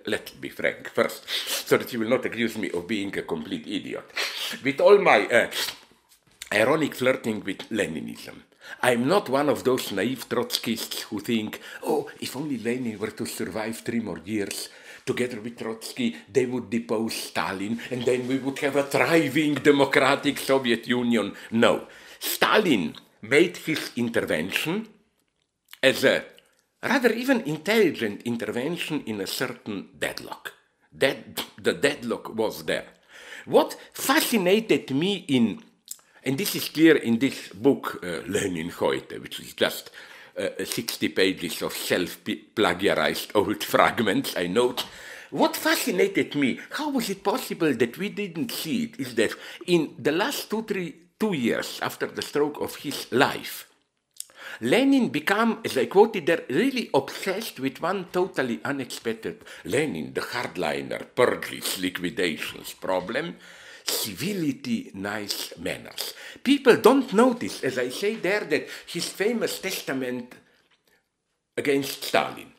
let's be frank first, so that you will not accuse me of being a complete idiot. With all my ironic flirting with Leninism, I'm not one of those naive Trotskyists who think, oh, if only Lenin were to survive 3 more years, together with Trotsky, they would depose Stalin, and then we would have a thriving democratic Soviet Union. No. Stalin made his intervention as a rather even intelligent intervention in a certain deadlock. The deadlock was there. What fascinated me and this is clear in this book, Lenin heute, which is just 60 pages of self-plagiarized old fragments, I note. What fascinated me, how was it possible that we didn't see it, is that in the last 2 years after the stroke of his life, Lenin became, as I quoted there, really obsessed with one totally unexpected. Lenin, the hardliner, purges, liquidations problem, civility, nice manners. People don't notice, as I say there, that his famous testament against Stalin.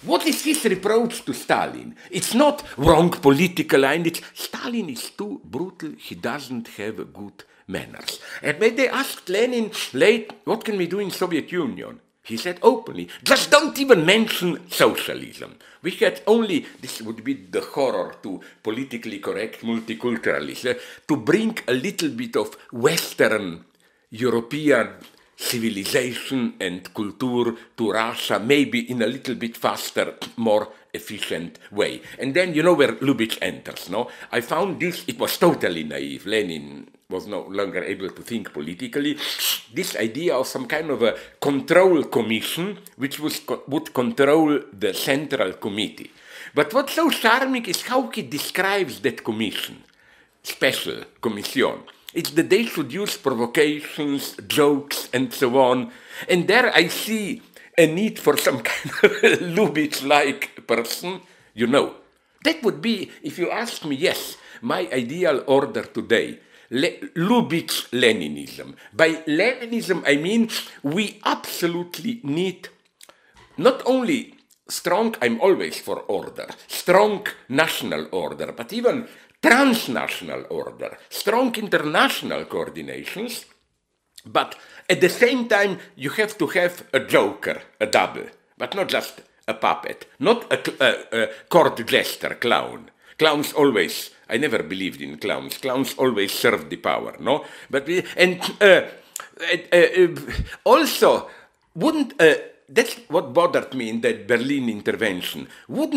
What is his reproach to Stalin? It's not wrong political line, it's Stalin is too brutal, he doesn't have good manners. And when they asked Lenin late, what can we do in Soviet Union? He said openly, just don't even mention socialism. We had only, this would be the horror to politically correct multiculturalism, to bring a little bit of Western European civilization and culture to Russia, maybe in a little bit faster, more efficient way. And then you know where Lubitsch enters, no? I found this, it was totally naive. Lenin was no longer able to think politically. This idea of some kind of a control commission, which would control the central committee. But what's so charming is how he describes that commission, special commission. It's that they should use provocations, jokes, and so on. And there I see a need for some kind of Lubitsch-like person, you know. That would be, if you ask me, yes, my ideal order today, Lubitsch-Leninism. By Leninism, I mean we absolutely need not only strong, I'm always for order, strong national order, but even transnational order, strong international coordinations, but at the same time you have to have a joker, a double, but not just a puppet, not a court jester, clown. Clowns always, I never believed in clowns. Clowns always served the power, no? But also, wouldn't, that's what bothered me in that Berlin intervention, what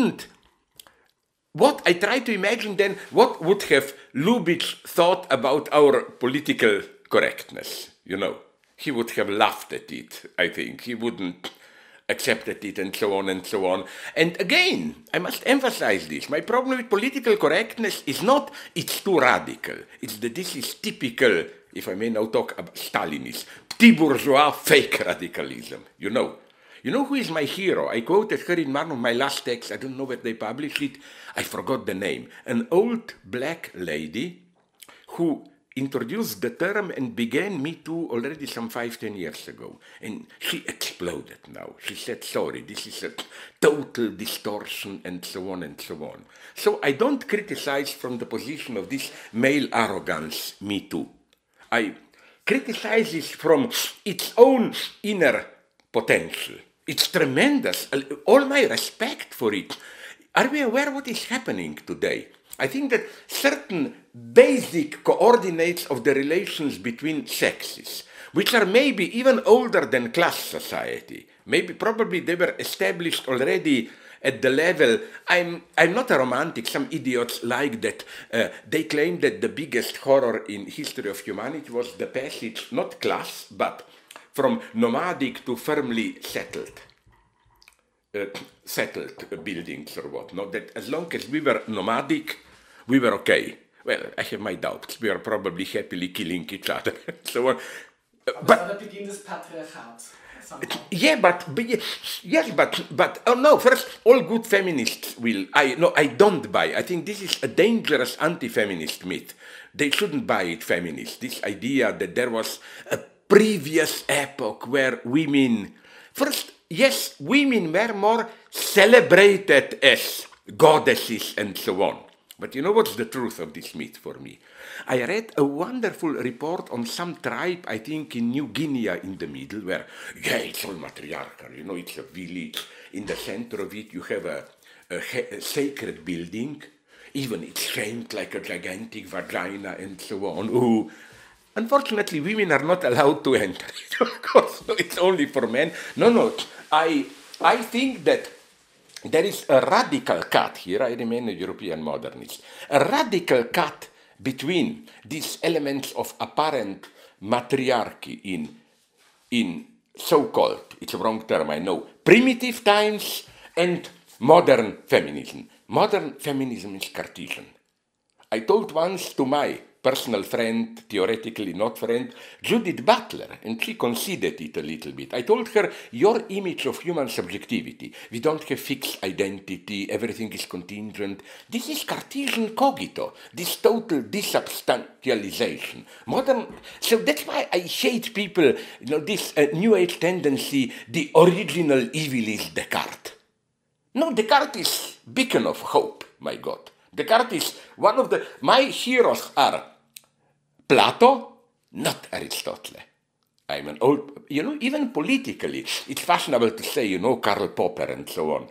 I try to imagine then, what would have Lubitsch thought about our political correctness, you know? He would have laughed at it, I think. He wouldn't accepted it and so on and so on. And again, I must emphasize this. My problem with political correctness is not it's too radical. It's that this is typical, if I may now talk about Stalinist, petit bourgeois fake radicalism, you know. You know who is my hero? I quoted her in one of my last texts. I don't know where they published it. I forgot the name. An old black lady who introduced the term and began Me Too already some 5-10 years ago. And she exploded now. She said, sorry, this is a total distortion and so on and so on. So I don't criticize from the position of this male arrogance, Me Too. I criticize it from its own inner potential. It's tremendous. All my respect for it. Are we aware what is happening today? I think that certain basic coordinates of the relations between sexes, which are maybe even older than class society, probably they were established already at the level, I'm not a romantic, some idiots like that, they claim that the biggest horror in history of humanity was the passage, not class, but from nomadic to firmly settled buildings or what, no? That as long as we were nomadic, we were okay. Well, I have my doubts. We are probably happily killing each other. So on. But the beginning is Patriarchat. Yeah, but oh no, first, all good feminists will, I don't buy. I think this is a dangerous anti-feminist myth. They shouldn't buy it, feminists. This idea that there was a previous epoch where women, first, yes, women were more celebrated as goddesses and so on. But you know what's the truth of this myth for me? I read a wonderful report on some tribe, I think in New Guinea in the middle, where, yeah, it's all matriarchal, you know, it's a village. In the center of it you have a sacred building, even it's shaped like a gigantic vagina and so on. Ooh. Unfortunately, women are not allowed to enter it, of course, no, it's only for men. No, I think that there is a radical cut here. I remain a European modernist. A radical cut between these elements of apparent matriarchy in so-called, it's a wrong term, I know, primitive times and modern feminism. Modern feminism is Cartesian. I told once to my personal friend, theoretically not friend, Judith Butler, and she conceded it a little bit. I told her, your image of human subjectivity, we don't have fixed identity, everything is contingent. This is Cartesian cogito, this total desubstantialization. So that's why I hate people, you know, this New Age tendency, the original evil is Descartes. No, Descartes is beacon of hope, my God. Descartes is one of my heroes are Plato, not Aristotle. I'm an old, you know, even politically, it's fashionable to say, you know, Karl Popper and so on.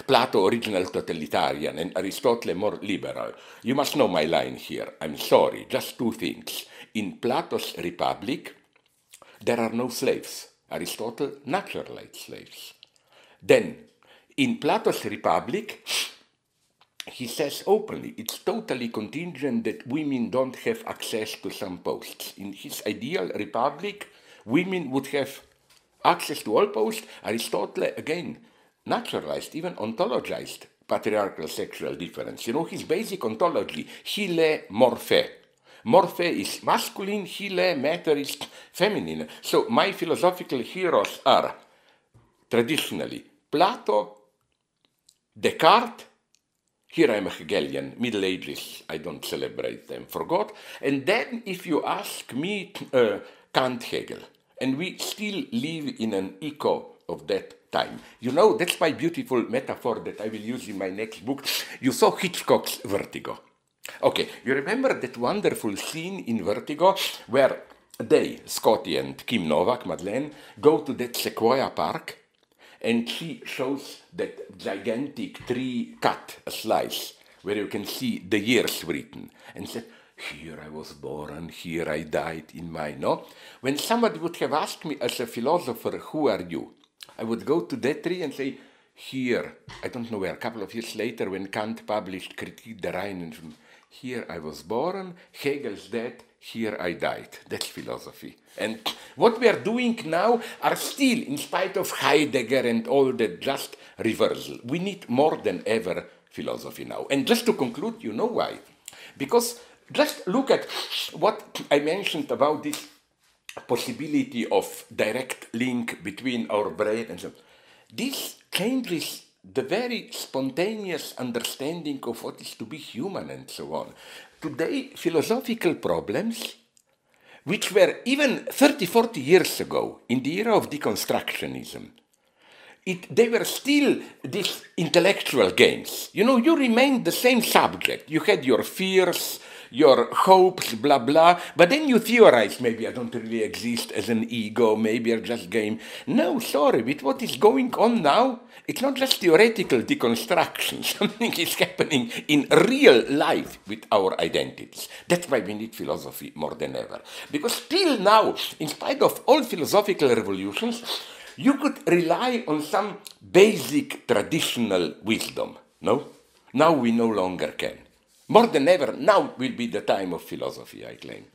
Plato, original totalitarian, and Aristotle, more liberal. You must know my line here. I'm sorry, just two things. In Plato's Republic, there are no slaves. Aristotle naturalized slaves. Then, in Plato's Republic, he says openly, it's totally contingent that women don't have access to some posts. In his ideal republic, women would have access to all posts. Aristotle, again, naturalized, even ontologized patriarchal sexual difference. You know, his basic ontology, hyle, morphe. Morphe is masculine, hyle, matter is feminine. So my philosophical heroes are, traditionally, Plato, Descartes. Here I'm a Hegelian, Middle Ages, I don't celebrate them, forgot. And then if you ask me, Kant, Hegel, and we still live in an echo of that time. You know, that's my beautiful metaphor that I will use in my next book. You saw Hitchcock's Vertigo. Okay, you remember that wonderful scene in Vertigo where they, Scotty and Kim Novak, Madeleine, go to that Sequoia Park, and she shows that gigantic tree cut, a slice, where you can see the years written, and said, here I was born, here I died in my, no? When somebody would have asked me as a philosopher, who are you? I would go to that tree and say, here, I don't know where, a couple of years later when Kant published Kritik der Reinen, here I was born, Hegel's dead, here I died. That's philosophy. And what we are doing now are still, in spite of Heidegger and all that, just reversal. We need more than ever philosophy now. And just to conclude, you know why? Because just look at what I mentioned about this possibility of direct link between our brain and so on. This changes the very spontaneous understanding of what is to be human and so on. Today, philosophical problems, which were even 30, 40 years ago, in the era of deconstructionism, they were still these intellectual games. You know, you remained the same subject. You had your fears, your hopes, blah, blah, but then you theorize, maybe I don't really exist as an ego, maybe I'm just game. No, sorry, with what is going on now, it's not just theoretical deconstruction. Something is happening in real life with our identities. That's why we need philosophy more than ever. Because still now, in spite of all philosophical revolutions, you could rely on some basic traditional wisdom, no? Now we no longer can. More than ever, now will be the time of philosophy, I claim.